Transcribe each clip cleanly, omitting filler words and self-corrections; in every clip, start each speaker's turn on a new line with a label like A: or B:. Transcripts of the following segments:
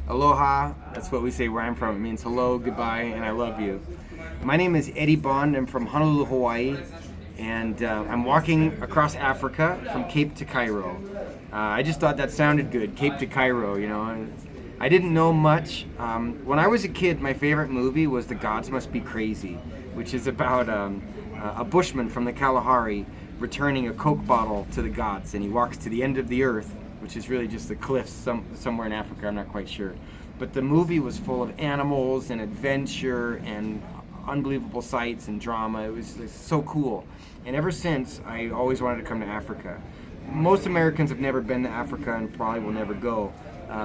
A: Aloha, that's what we say where I'm from. It means hello, goodbye, and I love you. My name is Eddie Bond. I'm from Honolulu, Hawaii, and I'm walking across Africa from Cape to Cairo. I just thought that sounded good, Cape to Cairo, you know. I didn't know much. When I was a kid, my favorite movie was The Gods Must Be Crazy, which is about a bushman from the Kalahari returning a Coke bottle to the gods, and he walks to the end of the earth, which is really just the cliffs somewhere in Africa, I'm not quite sure. But the movie was full of animals and adventure and unbelievable sights and drama. It was so cool. And ever since, I always wanted to come to Africa. Most Americans have never been to Africa and probably will never go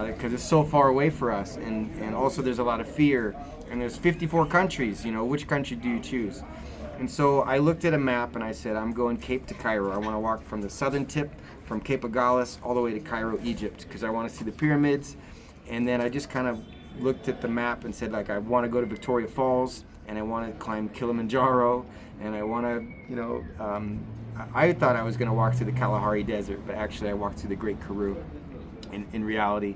A: because it's so far away for us. And also there's a lot of fear. And there's 54 countries, you know, which country do you choose? And so I looked at a map and I said, I'm going Cape to Cairo. I want to walk from the southern tip, from Cape Agulhas, all the way to Cairo, Egypt, because I want to see the pyramids. And then I just kind of looked at the map and said, like, I want to go to Victoria Falls, and I want to climb Kilimanjaro, and I want to, you know, I thought I was going to walk through the Kalahari Desert, but actually I walked through the Great Karoo in reality.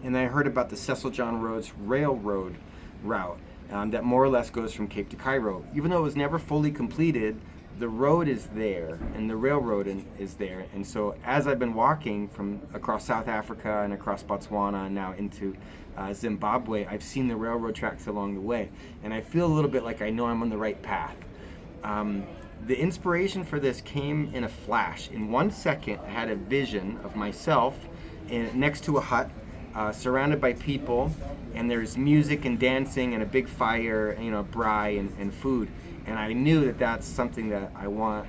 A: And I heard about the Cecil John Rhodes Railroad route that more or less goes from Cape to Cairo. Even though it was never fully completed, the road is there and the railroad is there. And so as I've been walking from across South Africa and across Botswana and now into Zimbabwe, I've seen the railroad tracks along the way. And I feel a little bit like I know I'm on the right path. The inspiration for this came in a flash. In 1 second, I had a vision of myself next to a hut, surrounded by people, and there's music and dancing and a big fire, you know, braai and food. And I knew that that's something that I want.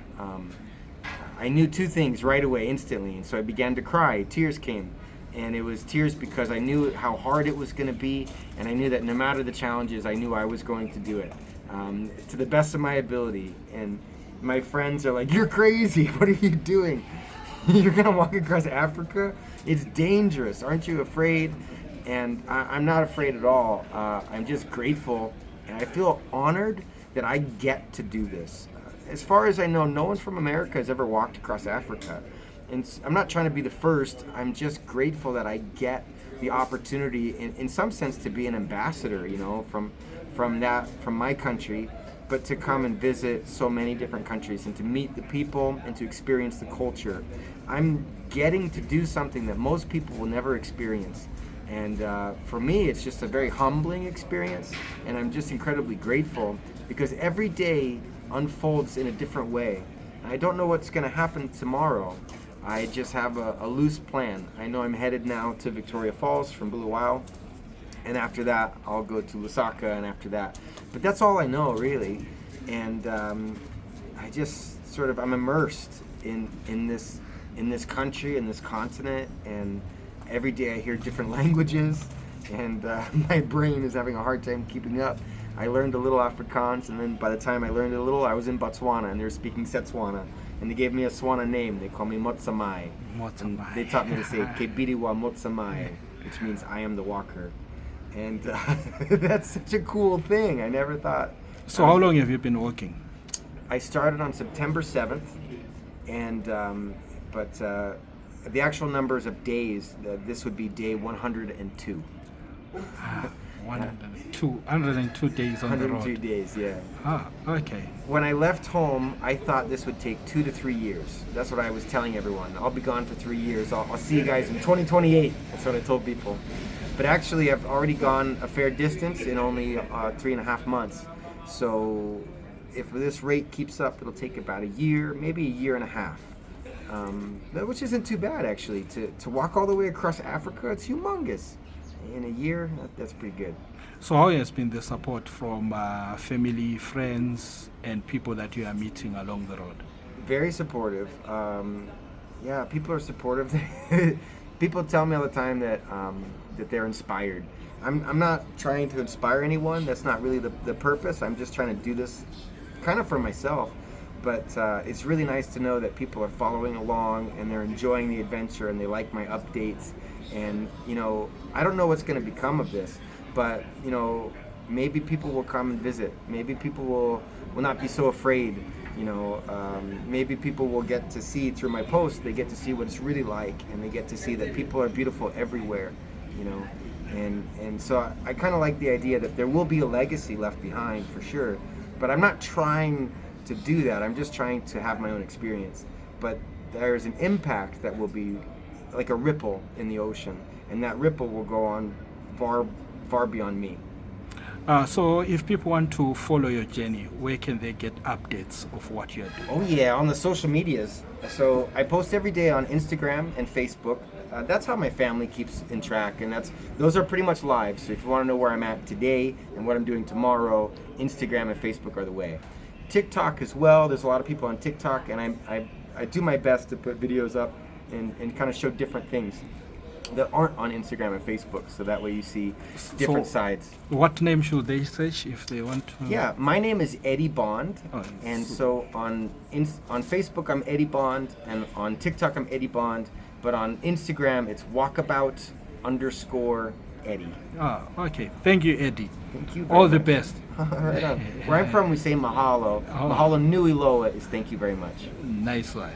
A: I knew two things right away, instantly, and so I began to cry. Tears came, and it was tears because I knew how hard it was going to be, and I knew that no matter the challenges, I knew I was going to do it to the best of my ability. And my friends are like, "You're crazy! What are you doing? You're going to walk across Africa? It's dangerous. Aren't you afraid?" And I'm not afraid at all. I'm just grateful, and I feel honored that I get to do this. As far as I know, no one from America has ever walked across Africa. And I'm not trying to be the first. I'm just grateful that I get the opportunity, in some sense, to be an ambassador, you know, from my country, but to come and visit so many different countries and to meet the people and to experience the culture. I'm getting to do something that most people will never experience. And for me, it's just a very humbling experience, and I'm just incredibly grateful because every day unfolds in a different way. And I don't know what's going to happen tomorrow. I just have a loose plan. I know I'm headed now to Victoria Falls from Bulawayo, and after that, I'll go to Lusaka, and after that. But that's all I know, really. And I just sort of, I'm immersed in this country, in this continent, and every day I hear different languages, and my brain is having a hard time keeping up. I learned a little Afrikaans, and then by the time I learned it a little, I was in Botswana, and they were speaking Setswana, and they gave me a Swana name. They call me Motsamai.
B: Motsamai.
A: They taught me to say Kebiriwa Motsamai, which means I am the walker. And that's such a cool thing. I never thought.
B: So how long have you been walking?
A: I started on September 7th, and but the actual numbers of days, this would be day 102.
B: 102 days on the road.
A: 102 days, yeah.
B: Ah, okay.
A: When I left home, I thought this would take 2 to 3 years. That's what I was telling everyone. I'll be gone for 3 years. I'll see you guys in 2028. That's what I told people. But actually, I've already gone a fair distance in only 3.5 months. So if this rate keeps up, it'll take about a year, maybe a year and a half. Which isn't too bad, actually. To walk all the way across Africa, it's humongous. In a year, that's pretty good.
B: So how has been the support from family, friends, and people that you are meeting along the road?
A: Very supportive. Yeah, people are supportive. People tell me all the time that they're inspired. I'm not trying to inspire anyone. That's not really the purpose. I'm just trying to do this kind of for myself. But it's really nice to know that people are following along and they're enjoying the adventure and they like my updates. And, you know, I don't know what's going to become of this, but, you know, maybe people will come and visit. Maybe people will not be so afraid. You know, maybe people will get to see through my posts, they get to see what it's really like, and they get to see that people are beautiful everywhere. you know. And so I kind of like the idea that there will be a legacy left behind for sure, but I'm not trying to do that. I'm just trying to have my own experience. But there's an impact that will be like a ripple in the ocean, and that ripple will go on far beyond me.
B: So if people want to follow your journey, where can they get updates of what you're doing?
A: Oh yeah, on the social medias. So I post every day on Instagram and Facebook. That's how my family keeps in track, and those are pretty much live. So if you want to know where I'm at today and what I'm doing tomorrow, Instagram and Facebook are the way. TikTok as well. There's a lot of people on TikTok, and I do my best to put videos up and kind of show different things that aren't on Instagram and Facebook, so that way you see different sides.
B: What name should they search if they want to?
A: Yeah, my name is Eddie Bond,
B: Oh,
A: and so on Facebook I'm Eddie Bond, and on TikTok I'm Eddie Bond, but on Instagram it's walkabout_Eddie.
B: Okay. Thank you, Eddie.
A: Thank you very
B: All the
A: much.
B: best.
A: Right on. Where I'm from we say mahalo.
B: Oh.
A: Mahalo nui loa is thank you very much.
B: Nice one.